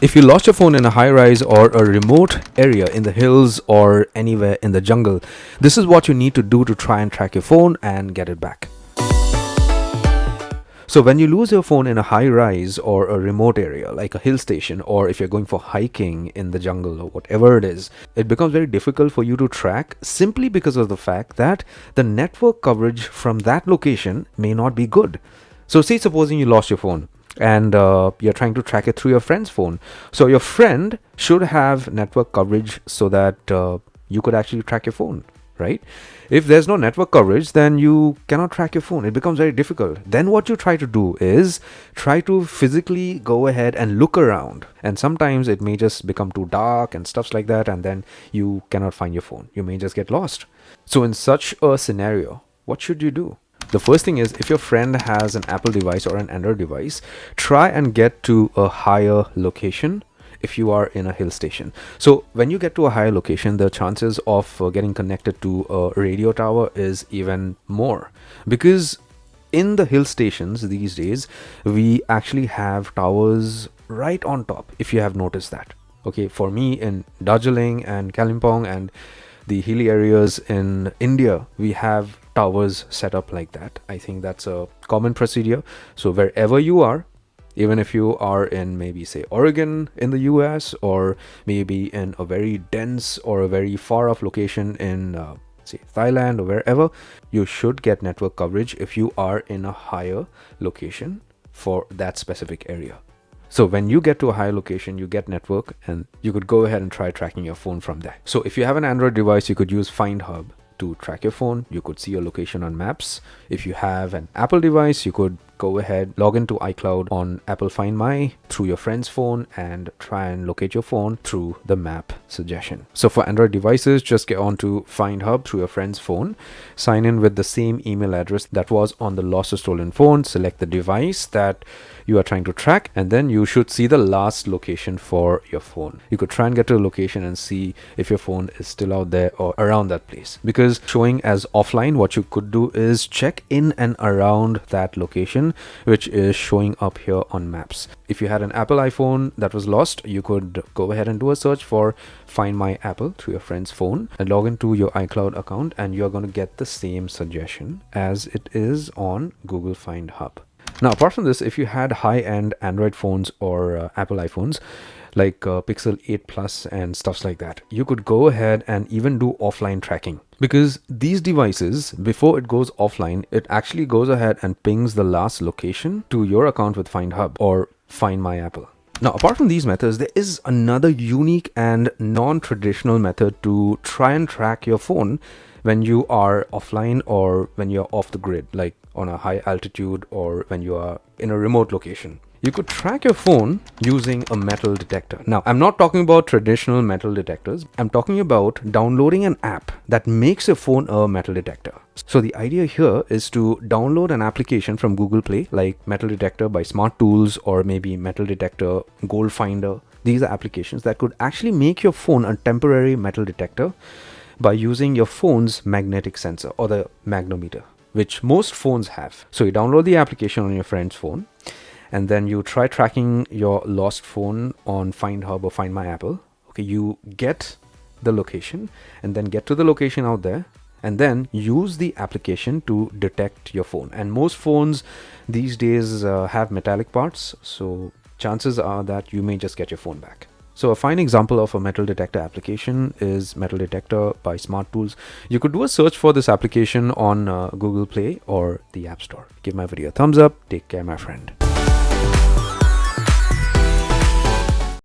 If you lost your phone in a high rise or a remote area in the hills or anywhere in the jungle, this is what you need to do to try and track your phone and get it back. So when you lose your phone in a high rise or a remote area like a hill station, or if you're going for hiking in the jungle or whatever it is, it becomes very difficult for you to track simply because of the fact that the network coverage from that location may not be good. So say supposing you lost your phone and you're trying to track it through your friend's phone. So your friend should have network coverage so that you could actually track your phone, right? If there's no network coverage, then you cannot track your phone. It becomes very difficult. Then what you try to do is try to physically go ahead and look around. And sometimes it may just become too dark and stuff like that, and then you cannot find your phone. You may just get lost. So in such a scenario, what should you do? The first thing is, if your friend has an Apple device or an Android device, try and get to a higher location if you are in a hill station. So when you get to a higher location, the chances of getting connected to a radio tower is even more, because in the hill stations these days, we actually have towers right on top, if you have noticed that. Okay, for me in Darjeeling and Kalimpong and the hilly areas in India, we have towers set up like that. I think that's a common procedure. So wherever you are, even if you are in maybe say Oregon in the US, or maybe in a very dense or a very far off location in say Thailand or wherever, you should get network coverage if you are in a higher location for that specific area. So when you get to a higher location, you get network and you could go ahead and try tracking your phone from there. So if you have an Android device, you could use Find Hub to track your phone. You could see your location on maps. If you have an Apple device, you could go ahead, log into iCloud on Apple Find My through your friend's phone and try and locate your phone through the map suggestion. So for Android devices, just get on to Find Hub through your friend's phone, sign in with the same email address that was on the lost or stolen phone, select the device that you are trying to track, and then you should see the last location for your phone. You could try and get to a location and see if your phone is still out there or around that place, because showing as offline, what you could do is check in and around that location, which is showing up here on maps. If you had an Apple iPhone that was lost, you could go ahead and do a search for Find My Apple through your friend's phone and log into your iCloud account, and you're going to get the same suggestion as it is on Google Find Hub. Now, apart from this, if you had high-end Android phones or Apple iPhones like Pixel 8 Plus and stuffs like that, you could go ahead and even do offline tracking, because these devices, before it goes offline, it actually goes ahead and pings the last location to your account with Find Hub or Find My Apple. Now, apart from these methods, there is another unique and non-traditional method to try and track your phone when you are offline or when you're off the grid, like on a high altitude or when you are in a remote location. You could track your phone using a metal detector. Now, I'm not talking about traditional metal detectors. I'm talking about downloading an app that makes your phone a metal detector. So the idea here is to download an application from Google Play, like Metal Detector by Smart Tools or maybe Metal Detector Gold Finder. These are applications that could actually make your phone a temporary metal detector by using your phone's magnetic sensor or the magnometer, which most phones have. So you download the application on your friend's phone, and then you try tracking your lost phone on Find Hub or Find My Apple. Okay, you get the location and then get to the location out there and then use the application to detect your phone. And most phones these days have metallic parts, so chances are that you may just get your phone back. So a fine example of a metal detector application is Metal Detector by Smart Tools. You could do a search for this application on Google Play or the App Store. Give my video a thumbs up. Take care, my friend.